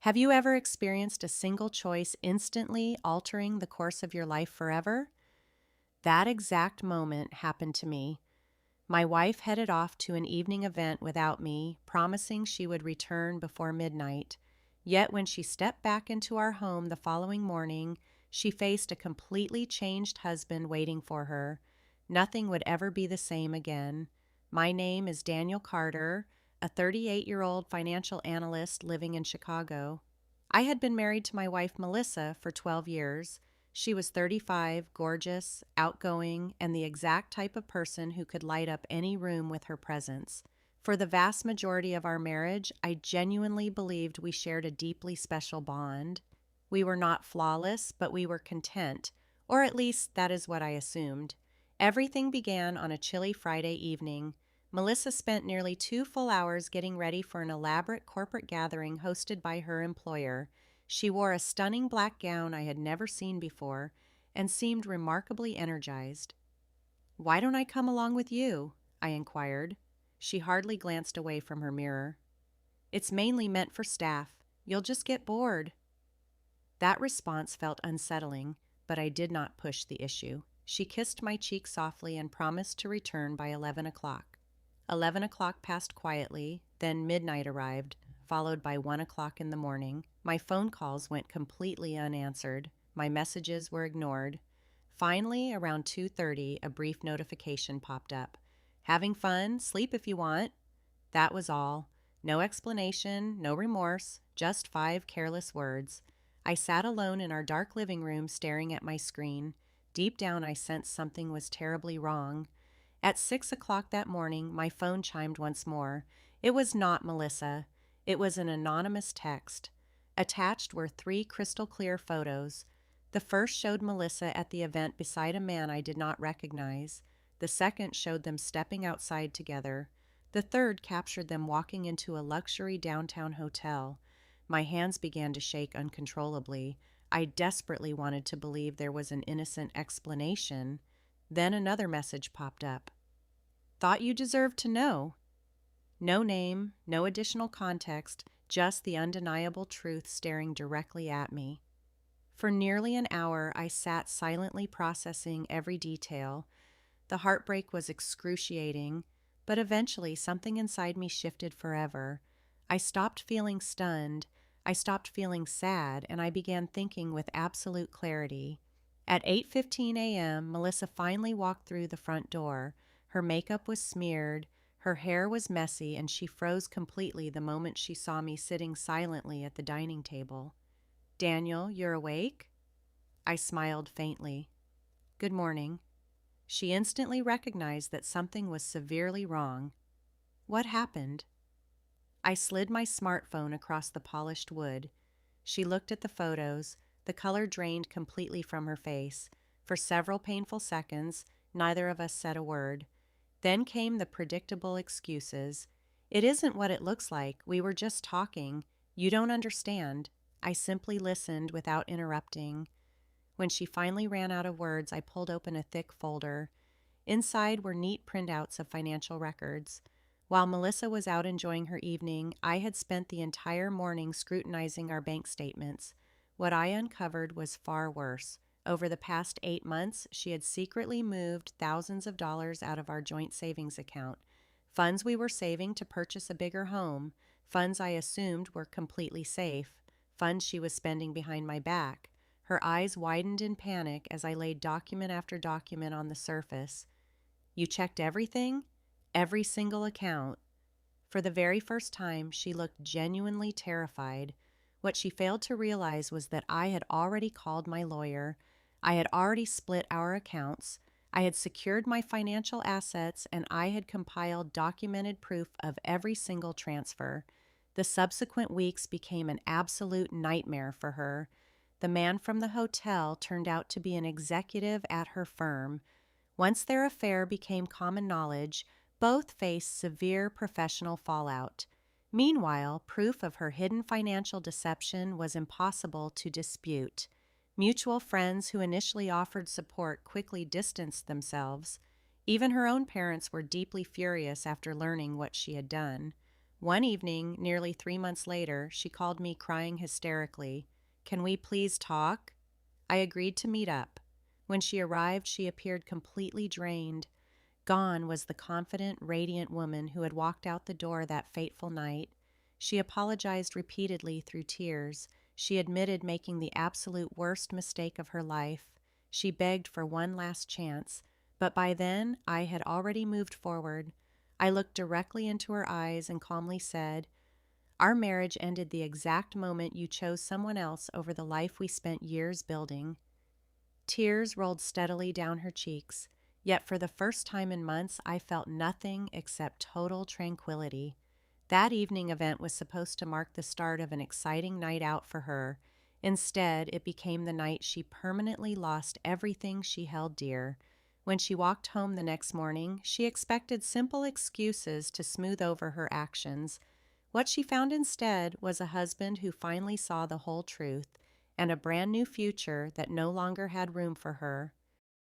Have you ever experienced a single choice instantly altering the course of your life forever? That exact moment happened to me. My wife headed off to an evening event without me, promising she would return before midnight. Yet when she stepped back into our home the following morning, she faced a completely changed husband waiting for her. Nothing would ever be the same again. My name is Daniel Carter, a 38-year-old financial analyst living in Chicago. I had been married to my wife Melissa for 12 years. She was 35, gorgeous, outgoing, and the exact type of person who could light up any room with her presence. For the vast majority of our marriage, I genuinely believed we shared a deeply special bond. We were not flawless, but we were content, or at least that is what I assumed. Everything began on a chilly Friday evening. Melissa spent nearly 2 full hours getting ready for an elaborate corporate gathering hosted by her employer. She wore a stunning black gown I had never seen before and seemed remarkably energized. "Why don't I come along with you?" I inquired. She hardly glanced away from her mirror. "It's mainly meant for staff. You'll just get bored." That response felt unsettling, but I did not push the issue. She kissed my cheek softly and promised to return by 11 o'clock. 11 o'clock passed quietly, then midnight arrived, followed by 1 o'clock in the morning. My phone calls went completely unanswered. My messages were ignored. Finally, around 2:30, a brief notification popped up. "Having fun? Sleep if you want." That was all. No explanation, no remorse, just 5 careless words. I sat alone in our dark living room staring at my screen. Deep down, I sensed something was terribly wrong. At 6 o'clock that morning, my phone chimed once more. It was not Melissa. It was an anonymous text. Attached were 3 crystal-clear photos. The first showed Melissa at the event beside a man I did not recognize. The second showed them stepping outside together. The third captured them walking into a luxury downtown hotel. My hands began to shake uncontrollably. I desperately wanted to believe there was an innocent explanation. Then another message popped up. "Thought you deserved to know." No name, no additional context, just the undeniable truth staring directly at me. For nearly an hour, I sat silently processing every detail. The heartbreak was excruciating, but eventually something inside me shifted forever. I stopped feeling stunned, I stopped feeling sad, and I began thinking with absolute clarity. At 8:15 a.m., Melissa finally walked through the front door. Her makeup was smeared, her hair was messy, and she froze completely the moment she saw me sitting silently at the dining table. "Daniel, you're awake?" I smiled faintly. "Good morning." She instantly recognized that something was severely wrong. "What happened?" I slid my smartphone across the polished wood. She looked at the photos. The color drained completely from her face. For several painful seconds, neither of us said a word. Then came the predictable excuses. "It isn't what it looks like. We were just talking. You don't understand." I simply listened without interrupting. When she finally ran out of words, I pulled open a thick folder. Inside were neat printouts of financial records. While Melissa was out enjoying her evening, I had spent the entire morning scrutinizing our bank statements. What I uncovered was far worse. Over the past 8 months, she had secretly moved thousands of dollars out of our joint savings account, funds we were saving to purchase a bigger home, funds I assumed were completely safe, funds she was spending behind my back. Her eyes widened in panic as I laid document after document on the surface. "You checked everything?" "Every single account." For the very first time, she looked genuinely terrified. What she failed to realize was that I had already called my lawyer. I had already split our accounts. I had secured my financial assets, and I had compiled documented proof of every single transfer. The subsequent weeks became an absolute nightmare for her. The man from the hotel turned out to be an executive at her firm. Once their affair became common knowledge, both faced severe professional fallout. Meanwhile, proof of her hidden financial deception was impossible to dispute. Mutual friends who initially offered support quickly distanced themselves. Even her own parents were deeply furious after learning what she had done. One evening, nearly 3 months later, she called me crying hysterically. "Can we please talk?" I agreed to meet up. When she arrived, she appeared completely drained. Gone was the confident, radiant woman who had walked out the door that fateful night. She apologized repeatedly through tears. She admitted making the absolute worst mistake of her life. She begged for one last chance, but by then I had already moved forward. I looked directly into her eyes and calmly said, "Our marriage ended the exact moment you chose someone else over the life we spent years building." Tears rolled steadily down her cheeks, yet for the first time in months I felt nothing except total tranquility. That evening event was supposed to mark the start of an exciting night out for her. Instead, it became the night she permanently lost everything she held dear. When she walked home the next morning, she expected simple excuses to smooth over her actions. What she found instead was a husband who finally saw the whole truth and a brand new future that no longer had room for her.